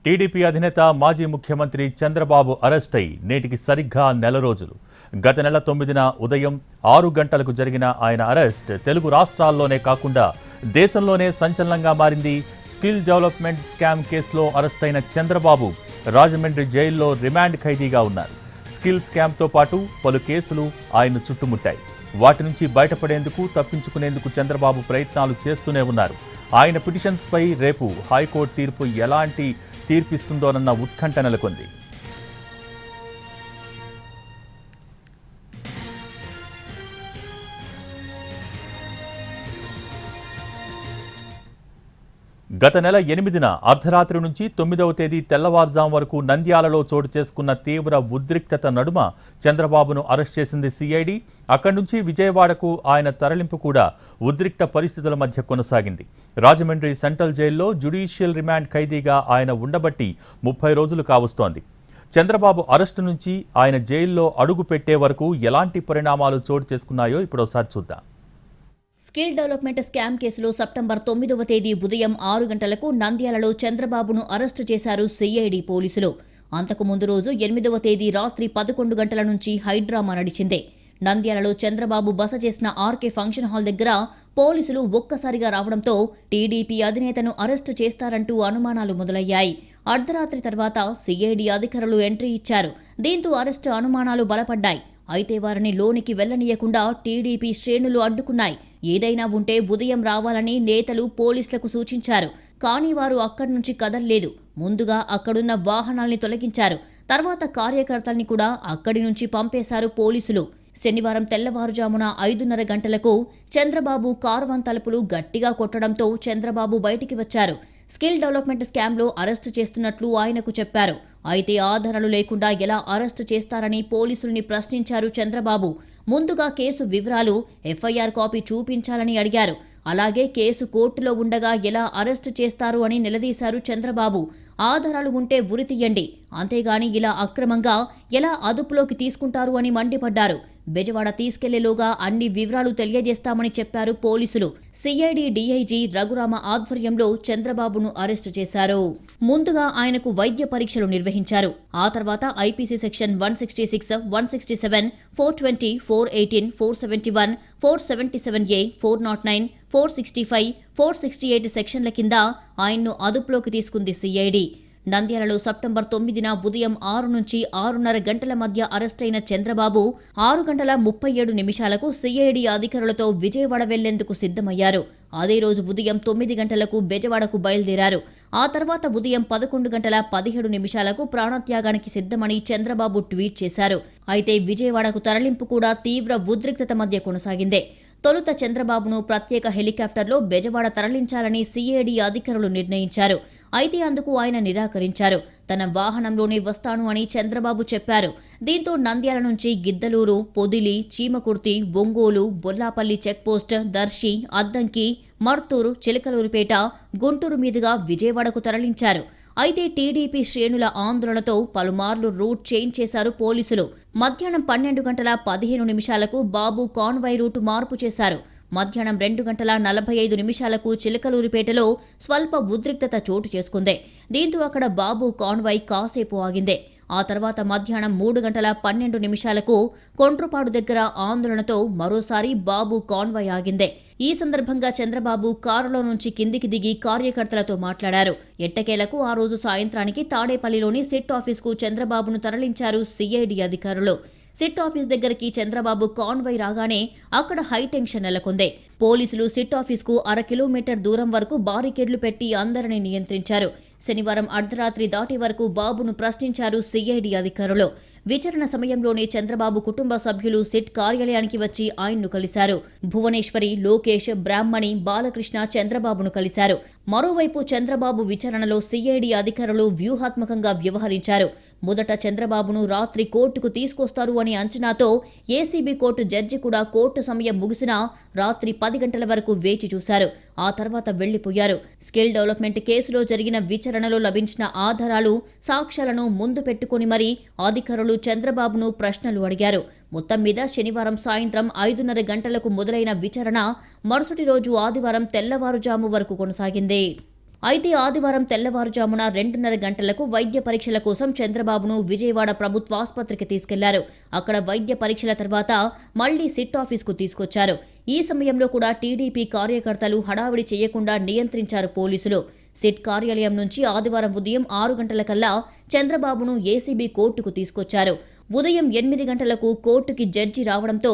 TDP అధినేత మాజీ ముఖ్యమంత్రి చంద్రబాబు అరెస్ట్ అయి నేటికి సరిగ్గా నెల రోజులు. గత నెల 9న ఉదయం 6 గంటలకు జరిగిన ఆయన అరెస్ట్ తెలుగు రాష్ట్రాల్లోనే కాకుండా దేశంలోనే సంచలనంగా మారింది. స్కిల్ డెవలప్మెంట్ స్కామ్ కేసులో అరెస్ట్ అయిన చంద్రబాబు రాజమండ్రి జైల్లో రిమాండ్ ఖైదీగా ఉన్నారు. స్కిల్ స్కామ్తో పాటు పలు కేసులు ఆయన్ను చుట్టుముట్టాయి. వాటి నుంచి బయటపడేందుకు, తప్పించుకునేందుకు చంద్రబాబు ప్రయత్నాలు చేస్తూనే ఉన్నారు. ఆయన పిటిషన్స్పై రేపు హైకోర్టు తీర్పు ఎలాంటి తీర్పిస్తుందోనన్న ఉత్కంఠ నెలకొంది. గత నెల 8న అర్ధరాత్రి నుంచి 9వ తేదీ తెల్లవారుజాం వరకు నంద్యాలలో చోటు చేసుకున్న తీవ్ర ఉద్రిక్తత నడుమ చంద్రబాబును అరెస్ట్ చేసింది సిఐడి. అక్కడి నుంచి విజయవాడకు ఆయన తరలింపు కూడా ఉద్రిక్త పరిస్థితుల మధ్య కొనసాగింది. రాజమండ్రి సెంట్రల్ జైల్లో జ్యుడిషియల్ రిమాండ్ ఖైదీగా ఆయన ఉండబట్టి 30 రోజులు కావస్తోంది. చంద్రబాబు అరెస్టు నుంచి ఆయన జైల్లో అడుగు పెట్టే వరకు ఎలాంటి పరిణామాలు చోటు చేసుకున్నాయో ఇప్పుడోసారి చూద్దాం. స్కిల్ డెవలప్మెంట్ స్కామ్ కేసులో సెప్టెంబర్ 9వ తేదీ ఉదయం 6 గంటలకు నంద్యాలలో చంద్రబాబును అరెస్టు చేశారు సిఐడి పోలీసులు. అంతకు ముందు రోజు 8వ తేదీ రాత్రి 11 గంటల నుంచి హైడ్రామా నడిచింది. నంద్యాలలో చంద్రబాబు బస చేసిన ఆర్కే ఫంక్షన్ హాల్ దగ్గర పోలీసులు ఒక్కసారిగా రావడంతో టీడీపీ అధినేతను అరెస్టు చేస్తారంటూ అనుమానాలు మొదలయ్యాయి. అర్ధరాత్రి తర్వాత సిఐడి అధికారులు ఎంట్రీ ఇచ్చారు. దీంతో అరెస్టు అనుమానాలు బలపడ్డాయి. అయితే వారిని లోనికి వెళ్లనీయకుండా టీడీపీ శ్రేణులు అడ్డుకున్నాయి. ఏదైనా ఉంటే ఉదయం రావాలని నేతలు పోలీసులకు సూచించారు. కానీ వారు అక్కడి నుంచి కదల్లేదు. ముందుగా అక్కడున్న వాహనాల్ని తొలగించారు. తర్వాత కార్యకర్తల్ని కూడా అక్కడి నుంచి పంపేశారు పోలీసులు. శనివారం తెల్లవారుజామున 5:30 గంటలకు చంద్రబాబు కార్వాన్ తలుపులు గట్టిగా కొట్టడంతో చంద్రబాబు బయటికి వచ్చారు. స్కిల్ డెవలప్మెంట్ స్కామ్లో అరెస్టు చేస్తున్నట్లు ఆయనకు చెప్పారు. అయితే ఆధారాలు లేకుండా ఎలా అరెస్టు చేస్తారని పోలీసుల్ని ప్రశ్నించారు చంద్రబాబు. ముందుగా కేసు వివరాలు, ఎఫ్ఐఆర్ కాపీ చూపించాలని అడిగారు. అలాగే కేసు కోర్టులో ఉండగా ఎలా అరెస్టు చేస్తారు అని నిలదీశారు చంద్రబాబు. ఆధారాలు ఉంటే ఉరి తీయండి, అంతేగాని ఇలా అక్రమంగా ఎలా అదుపులోకి తీసుకుంటారు అని మండిపడ్డారు. బెజవాడ తీసుకెళ్లేలోగా అన్ని వివరాలు తెలియజేస్తామని చెప్పారు పోలీసులు. సిఐడి డీఐజీ రఘురామ ఆధ్వర్యంలో చంద్రబాబును అరెస్టు చేశారు. ముందుగా ఆయనకు వైద్య పరీక్షలు నిర్వహించారు. ఆ తర్వాత ఐపీసీ సెక్షన్ 166, 167, 420, 418, 471, 477A, 409, 465, 468 సెక్షన్ల కింద ఆయన్ను అదుపులోకి తీసుకుంది సిఐడి. నంద్యాలలో సెప్టెంబర్ 9న ఉదయం 6 నుంచి 6:30 గంటల మధ్య అరెస్టైన చంద్రబాబు 6:37 సిఐడి అధికారులతో విజయవాడ వెళ్లేందుకు సిద్ధమయ్యారు. అదే రోజు ఉదయం 9 గంటలకు బెజవాడకు బయలుదేరారు. ఆ తర్వాత ఉదయం 11:17 ప్రాణత్యాగానికి సిద్ధమని చంద్రబాబు ట్వీట్ చేశారు. అయితే విజయవాడకు తరలింపు కూడా తీవ్ర ఉద్రిక్తత మధ్య కొనసాగింది. తొలుత చంద్రబాబును ప్రత్యేక హెలికాప్టర్లో బెజవాడ తరలించాలని సిఐడి అధికారులు నిర్ణయించారు. అయితే అందుకు ఆయన నిరాకరించారు. తన వాహనంలోనే వస్తాను అని చంద్రబాబు చెప్పారు. దీంతో నంద్యాల నుంచి గిద్దలూరు, పొదిలి, చీమకుర్తి, ఒంగోలు, బొల్లాపల్లి చెక్పోస్ట్, దర్శి, అద్దంకి, మర్తూరు, చిలకలూరిపేట, గుంటూరు మీదుగా విజయవాడకు తరలించారు. అయితే టీడీపీ శ్రేణుల ఆందోళనతో పలుమార్లు రూట్ చేంజ్ చేశారు పోలీసులు. మధ్యాహ్నం 12:15 బాబు కాన్వాయ్ రూటు మార్పు చేశారు. మధ్యాహ్నం 2:45 చిలకలూరిపేటలో స్వల్ప ఉద్రిక్తత చోటు చేసుకుంది. దీంతో అక్కడ బాబు కాన్వాయ్ కాసేపు ఆగింది. ఆ తర్వాత మధ్యాహ్నం 3:12 కొండ్రుపాడు దగ్గర ఆందోళనతో మరోసారి బాబు కాన్వాయ్ ఆగింది. ఈ సందర్భంగా చంద్రబాబు కారులో నుంచి కిందికి దిగి కార్యకర్తలతో మాట్లాడారు. ఎట్టకేలకు ఆ రోజు సాయంత్రానికి తాడేపల్లిలోని సిట్ ఆఫీస్కు చంద్రబాబును తరలించారు సిఐడి అధికారులు. సిట్ ఆఫీస్ దగ్గరికి చంద్రబాబు కాన్వాయ్ రాగానే అక్కడ హైటెన్షన్ నెలకొంది. పోలీసులు సిట్ ఆఫీస్కు 1/2 కిలోమీటర్ దూరం వరకు బారికేడ్లు పెట్టి అందరినీ నియంత్రించారు. శనివారం అర్ధరాత్రి దాటి వరకు బాబును ప్రశ్నించారు సిఐడి అధికారులు. విచారణ సమయంలోనే చంద్రబాబు కుటుంబ సభ్యులు సిట్ కార్యాలయానికి వచ్చి ఆయన్ను కలిశారు. భువనేశ్వరి, లోకేష్, బ్రాహ్మణి, బాలకృష్ణ చంద్రబాబును కలిశారు. మరోవైపు చంద్రబాబు విచారణలో సిఐడి అధికారులు వ్యూహాత్మకంగా వ్యవహరించారు. మొదట చంద్రబాబును రాత్రి కోర్టుకు తీసుకొస్తారు అనే అంచనాతో ఏసీబీ కోర్టు జడ్జి కూడా కోర్టు సమయం ముగిసినా రాత్రి 10 గంటల వరకు వేచి చూశారు. ఆ తర్వాత వెళ్లిపోయారు. స్కిల్ డెవలప్మెంట్ కేసులో జరిగిన విచారణలో లభించిన ఆధారాలు, సాక్ష్యాలను ముందు పెట్టుకుని మరీ అధికారులు చంద్రబాబును ప్రశ్నలు అడిగారు. మొత్తం మీద శనివారం సాయంత్రం 5:30 గంటలకు మొదలైన విచారణ మరుసటి రోజు ఆదివారం తెల్లవారుజాము వరకు కొనసాగింది. అయితే ఆదివారం తెల్లవారుజామున 2:30 గంటలకు వైద్య పరీక్షల కోసం చంద్రబాబును విజయవాడ ప్రభుత్వాసుపత్రికి తీసుకెళ్లారు. అక్కడ వైద్య పరీక్షల తర్వాత మళ్లీ సిట్ ఆఫీస్కు తీసుకొచ్చారు. ఈ సమయంలో కూడా టీడీపీ కార్యకర్తలు హడావిడి చేయకుండా నియంత్రించారు పోలీసులు. సిట్ కార్యాలయం నుంచి ఆదివారం ఉదయం 6 గంటలకల్లా చంద్రబాబును ఏసీబీ కోర్టుకు తీసుకొచ్చారు. ఉదయం 8 గంటలకు కోర్టుకి జడ్జి రావడంతో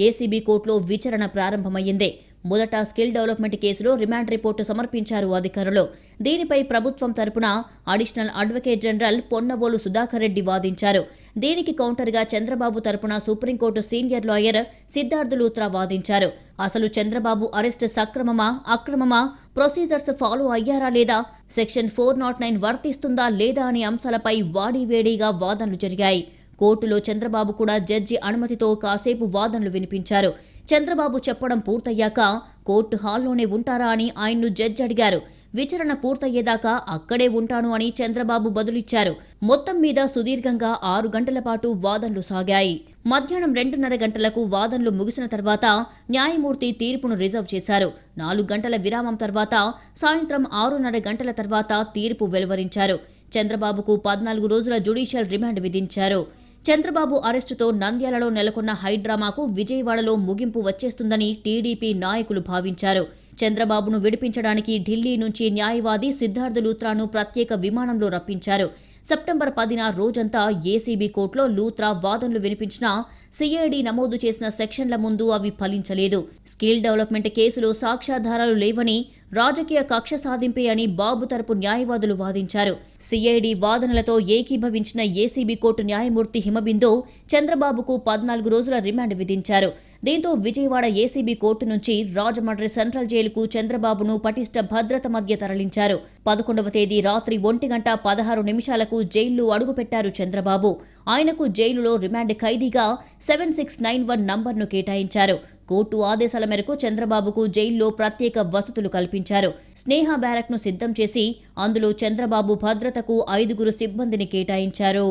ఏసీబీ కోర్టులో విచారణ ప్రారంభమైంది. మొదట స్కిల్ డెవలప్మెంట్ కేసులో రిమాండ్ రిపోర్టు సమర్పించారు అధికారులు. దీనిపై ప్రభుత్వం తరపున additional advocate general Ponnavolu Sudhakar Reddy వాదించారు. దీనికి కౌంటర్గా చంద్రబాబు తరపున supreme court senior lawyer Siddharth Luthra వాదించారు. అసలు చంద్రబాబు అరెస్ట్ సక్రమమా, అక్రమమా, ప్రొసీజర్స్ ఫాలో అయ్యారా లేదా, సెక్షన్ 409 వర్తిస్తుందా లేదా అనే అంశాలపై వాడీవేడీగా వాదనలు జరిగాయి. కోర్టులో చంద్రబాబు కూడా జడ్జి అనుమతితో కాసేపు వాదనలు వినిపించారు. చంద్రబాబు చెప్పడం పూర్తయ్యాక కోర్టు హాల్లోనే ఉంటారా అని ఆయన్ను జడ్జి అడిగారు. విచారణ పూర్తయ్యేదాకా అక్కడే ఉంటాను అని చంద్రబాబు బదులిచ్చారు. మొత్తం మీద సుదీర్ఘంగా 6 గంటల పాటు వాదనలు సాగాయి. మధ్యాహ్నం 2:30 గంటలకు వాదనలు ముగిసిన తర్వాత న్యాయమూర్తి తీర్పును రిజర్వ్ చేశారు. 4 గంటల విరామం తర్వాత సాయంత్రం 6:30 గంటల తర్వాత తీర్పు వెలువరించారు. చంద్రబాబుకు 14 రోజుల జ్యుడిషియల్ రిమాండ్ విధించారు. చంద్రబాబు అరెస్టుతో నంద్యాలలో నెలకొన్న హైడ్రామాకు విజయవాడలో ముగింపు వచ్చేస్తుందని టీడీపీ నాయకులు భావించారు. చంద్రబాబును విడిపించడానికి ఢిల్లీ నుంచి న్యాయవాది సిద్ధార్థ్ లూత్రాను ప్రత్యేక విమానంలో రప్పించారు. సెప్టెంబర్ 10న రోజంతా ఏసీబీ కోర్టులో లూత్రా వాదనలు వినిపించినా సిఐడి నమోదు చేసిన సెక్షన్ల ముందు అవి ఫలించలేదు. స్కిల్ డెవలప్మెంట్ కేసులో సాక్ష్యాధారాలు లేవని, రాజకీయ కక్ష సాధింపే అని బాబు తరపు న్యాయవాదులు వాదించారు. సిఐడి వాదనలతో ఏకీభవించిన ఏసీబీ కోర్టు న్యాయమూర్తి హిమబిందు చంద్రబాబుకు 14 రోజుల రిమాండ్ విధించారు. దీంతో విజయవాడ ఏసీబీ కోర్టు నుంచి రాజమండ్రి సెంట్రల్ జైలుకు చంద్రబాబును పటిష్ట భద్రత మధ్య తరలించారు. 11వ తేదీ రాత్రి 1:16 జైల్లో అడుగుపెట్టారు చంద్రబాబు. ఆయనకు జైలులో రిమాండ్ ఖైదీగా 7691 నంబర్ను కేటాయించారు. కోర్టు ఆదేశాల మేరకు చంద్రబాబుకు జైల్లో ప్రత్యేక వసతులు కల్పించారు. స్నేహ బ్యారక్ను సిద్ధం చేసి అందులో చంద్రబాబు భద్రతకు 5 సిబ్బందిని కేటాయించారు.